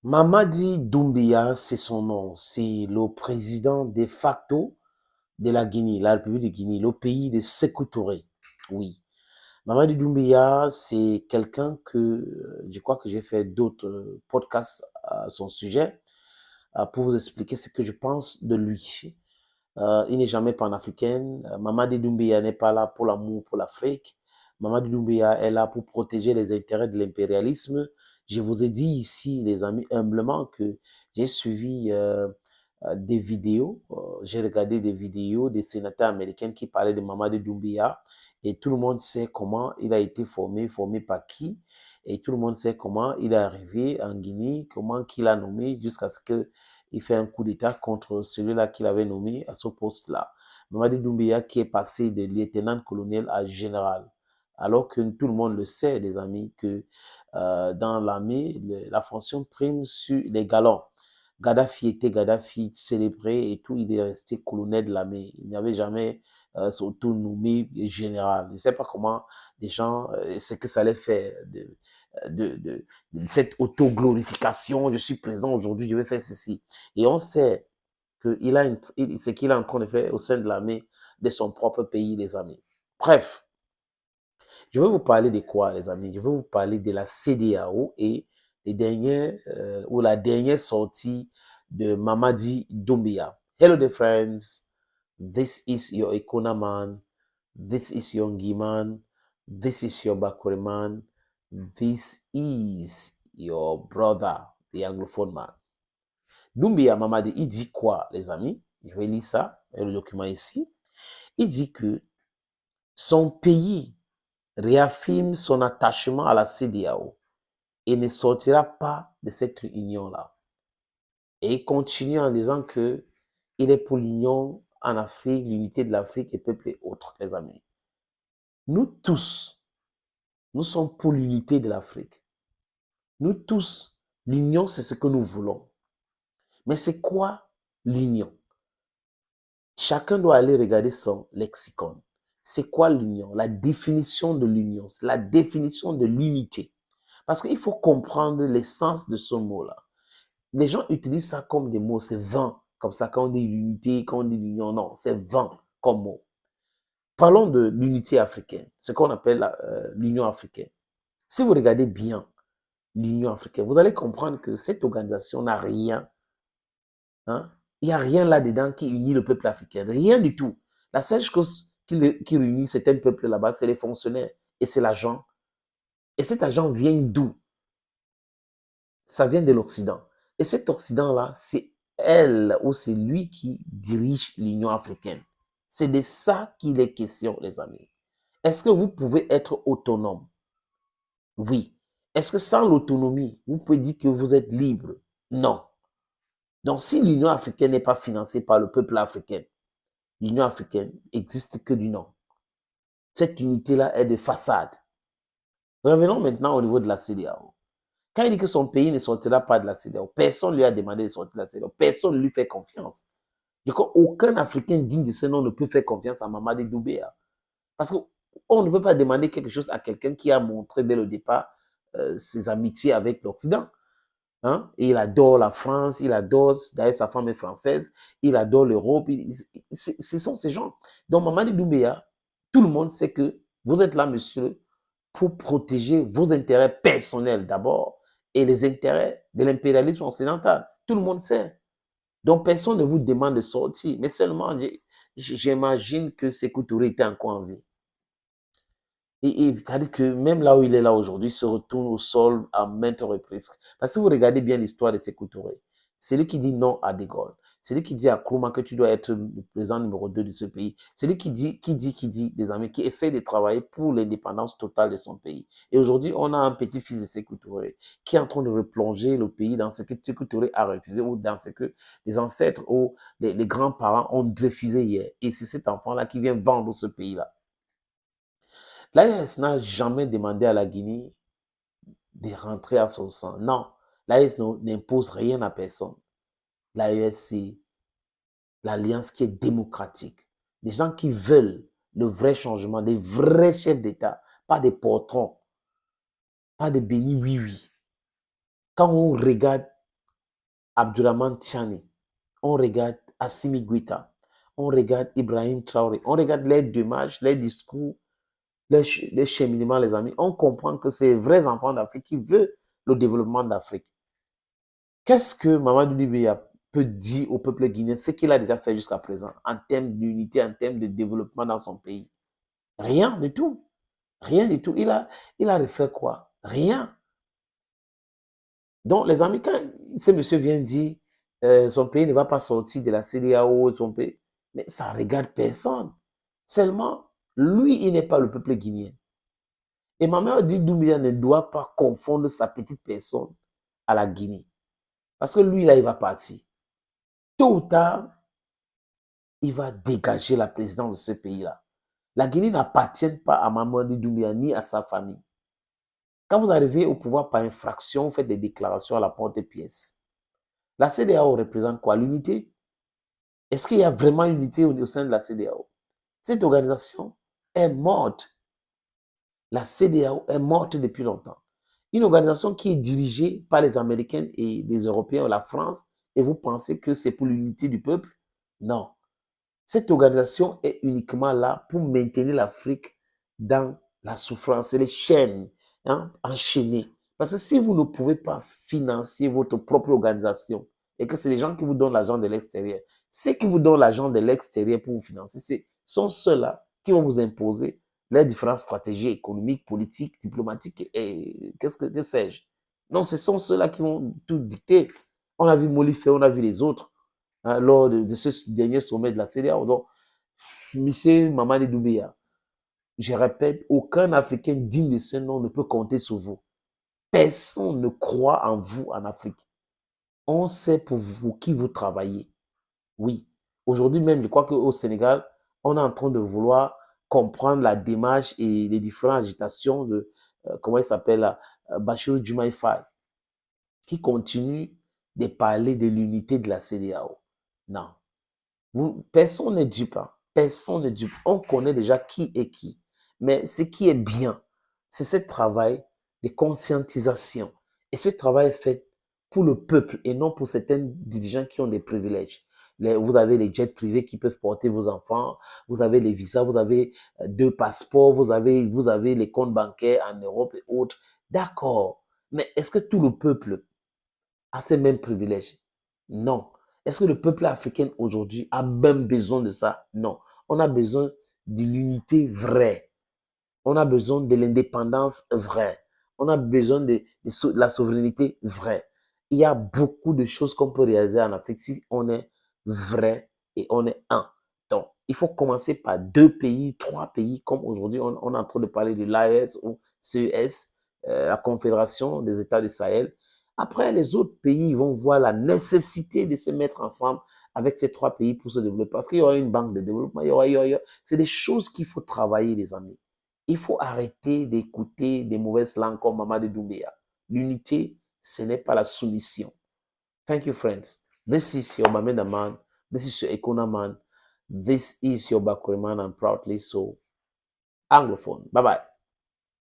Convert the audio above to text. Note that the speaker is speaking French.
Mamadi Doumbia, c'est son nom. C'est le président de facto de la Guinée, la République de Guinée, le pays de Sékou Touré. Oui. Mamadi Doumbia, c'est quelqu'un que je crois que j'ai fait d'autres podcasts à son sujet pour vous expliquer ce que je pense de lui. Il n'est jamais panafricain. Mamadi Doumbia n'est pas là pour l'amour pour l'Afrique. Mamadi Doumbia est là pour protéger les intérêts de l'impérialisme. Je vous ai dit ici, les amis, humblement que j'ai suivi des vidéos, j'ai regardé des vidéos des sénateurs américains qui parlaient de Mamadi Doumbia et tout le monde sait comment il a été formé par qui, et tout le monde sait comment il est arrivé en Guinée, comment qu'il a nommé jusqu'à ce que il fait un coup d'État contre celui-là qu'il avait nommé à ce poste-là. Mamadi Doumbia qui est passé de lieutenant-colonel à général. Alors que tout le monde le sait, les amis, que dans l'armée, la fonction prime sur les galons. Gaddafi était Gaddafi, célébré et tout, il est resté colonel de l'armée. Il n'avait jamais s'auto-nommé général. Je ne sais pas comment les gens, ce que ça allait faire de, de, de cette auto-glorification. Je suis présent aujourd'hui, je vais faire ceci. Et on sait que ce qu'il est en train de faire au sein de l'armée de son propre pays, les amis. Bref, je vais vous parler de quoi, les amis? Je vais vous parler de la CEDEAO et la dernière sortie de Mamadi Doumbia. Hello, dear friends. This is your Ekona man. This is your Ngiman. This is your Bakure man. This is your brother, the Anglophone man. Doumbia Mamadi, il dit quoi, les amis? Je vais lire ça, le document ici. Il dit que son pays réaffirme son attachement à la CEDEAO et ne sortira pas de cette union-là. Et il continue en disant que il est pour l'union en Afrique, l'unité de l'Afrique et peuple et autres, les amis. Nous tous, nous sommes pour l'unité de l'Afrique. Nous tous, l'union, c'est ce que nous voulons. Mais c'est quoi l'union? Chacun doit aller regarder son lexicon. C'est quoi l'union? La définition de l'union, c'est la définition de l'unité. Parce qu'il faut comprendre l'essence de ce mot-là. Les gens utilisent ça comme des mots, c'est vain. Comme ça, quand on dit l'unité, quand on dit l'union, non, c'est vain comme mot. Parlons de l'unité africaine, ce qu'on appelle l'Union africaine. Si vous regardez bien l'Union africaine, vous allez comprendre que cette organisation n'a rien. Hein? Il n'y a rien là-dedans qui unit le peuple africain. Rien du tout. La seule chose qui réunit certains peuples là-bas, c'est les fonctionnaires et c'est l'argent. Et cet argent vient d'où? Ça vient de l'Occident. Et cet Occident-là, c'est elle ou c'est lui qui dirige l'Union africaine. C'est de ça qu'il est question, les amis. Est-ce que vous pouvez être autonome? Oui. Est-ce que sans l'autonomie, vous pouvez dire que vous êtes libre? Non. Donc, si l'Union africaine n'est pas financée par le peuple africain, l'Union africaine existe que du nom. Cette unité-là est de façade. Revenons maintenant au niveau de la CEDEAO. Quand il dit que son pays ne sortira pas de la CEDEAO, personne ne lui a demandé de sortir de la CEDEAO. Personne ne lui fait confiance. Aucun Africain digne de ce nom ne peut faire confiance à Mamadi Doumbia. Parce qu'on ne peut pas demander quelque chose à quelqu'un qui a montré dès le départ ses amitiés avec l'Occident. Hein? Et il adore la France, il adore, d'ailleurs sa femme est française, il adore l'Europe, ce sont ces gens. Donc Mamadi Doumbia, tout le monde sait que vous êtes là, monsieur, pour protéger vos intérêts personnels d'abord et les intérêts de l'impérialisme occidental. Tout le monde sait. Donc personne ne vous demande de sortir, mais seulement j'imagine que Sékou Touré était encore en vie. Et c'est-à-dire que même là où il est là aujourd'hui, il se retourne au sol à maintes reprises. Parce que vous regardez bien l'histoire de Sékou Touré. C'est lui qui dit non à De Gaulle. C'est lui qui dit à Nkrumah que tu dois être le président numéro 2 de ce pays. C'est lui des amis, qui essaie de travailler pour l'indépendance totale de son pays. Et aujourd'hui, on a un petit-fils de Sékou Touré qui est en train de replonger le pays dans ce que Sékou Touré a refusé ou dans ce que les ancêtres ou les grands-parents ont refusé hier. Et c'est cet enfant-là qui vient vendre ce pays-là. L'AES n'a jamais demandé à la Guinée de rentrer à son sein. Non, l'AES n'impose rien à personne. L'AES, c'est l'alliance qui est démocratique. Des gens qui veulent le vrai changement, des vrais chefs d'État, pas des portrons, pas des bénis oui-oui. Quand on regarde Abdurrahman Tiani, on regarde Assimi Goïta, on regarde Ibrahim Traoré, on regarde les démarches, les discours, les cheminements, les amis, on comprend que c'est les vrais enfants d'Afrique qui veulent le développement d'Afrique. Qu'est-ce que Mamadou Doumbouya peut dire au peuple guinéen, ce qu'il a déjà fait jusqu'à présent, en termes d'unité, en termes de développement dans son pays? Rien du tout. Rien du tout. Il a refait quoi? Rien. Donc, les amis, quand ce monsieur vient dire son pays ne va pas sortir de la CEDEAO, son pays, mais ça ne regarde personne. Seulement, lui, il n'est pas le peuple guinéen. Et Mamadou Doumbouya ne doit pas confondre sa petite personne à la Guinée. Parce que lui, là, il va partir. Tôt ou tard, il va dégager la présidence de ce pays-là. La Guinée n'appartient pas à Mamadou Doumbouya ni à sa famille. Quand vous arrivez au pouvoir par infraction, vous faites des déclarations à la porte-pièce. La CEDEAO représente quoi? L'unité? Est-ce qu'il y a vraiment une unité au sein de la CEDEAO? Cette organisation est morte. La CEDEAO est morte depuis longtemps. Une organisation qui est dirigée par les Américains et les Européens, la France, et vous pensez que c'est pour l'unité du peuple? Non. Cette organisation est uniquement là pour maintenir l'Afrique dans la souffrance et les chaînes enchaînées. Parce que si vous ne pouvez pas financer votre propre organisation et que c'est les gens qui vous donnent l'argent de l'extérieur, ceux qui vous donnent l'argent de l'extérieur pour vous financer, sont ceux-là qui vont vous imposer les différentes stratégies économiques, politiques, diplomatiques et qu'est-ce que sais-je. Non, ce sont ceux-là qui vont tout dicter. On a vu Molife, on a vu les autres lors de ce dernier sommet de la CEDEAO. Donc, monsieur Mamadou Doumbouya, je répète, aucun Africain digne de ce nom ne peut compter sur vous. Personne ne croit en vous en Afrique. On sait pour vous qui vous travaillez. Oui. Aujourd'hui même, je crois qu'au Sénégal, on est en train de vouloir comprendre la démarche et les différentes agitations de, comment il s'appelle, Bachirou Diomaye Faye, qui continue de parler de l'unité de la CEDEAO. Non. Personne ne dupe. Personne ne dupe. On connaît déjà qui est qui. Mais ce qui est bien, c'est ce travail de conscientisation. Et ce travail est fait pour le peuple et non pour certains dirigeants qui ont des privilèges. Vous avez les jets privés qui peuvent porter vos enfants, vous avez les visas, vous avez 2 passeports, vous avez les comptes bancaires en Europe et autres. D'accord. Mais est-ce que tout le peuple a ces mêmes privilèges? Non. Est-ce que le peuple africain aujourd'hui a même besoin de ça? Non. On a besoin de l'unité vraie. On a besoin de l'indépendance vraie. On a besoin de la souveraineté vraie. Il y a beaucoup de choses qu'on peut réaliser en Afrique si on est vrai et on est un. Donc, il faut commencer par 2 pays, 3 pays, comme aujourd'hui, on est en train de parler de l'AES ou CES, la Confédération des États du Sahel. Après, les autres pays vont voir la nécessité de se mettre ensemble avec ces 3 pays pour se développer. Parce qu'il y aura une banque de développement, c'est des choses qu'il faut travailler, les amis. Il faut arrêter d'écouter des mauvaises langues comme Mamadou Doumbouya. L'unité, ce n'est pas la soumission. Thank you, friends. This is your Mameda man. This is your Ekuna man. This is your Bakure man, and proudly so. Anglophone. Bye-bye.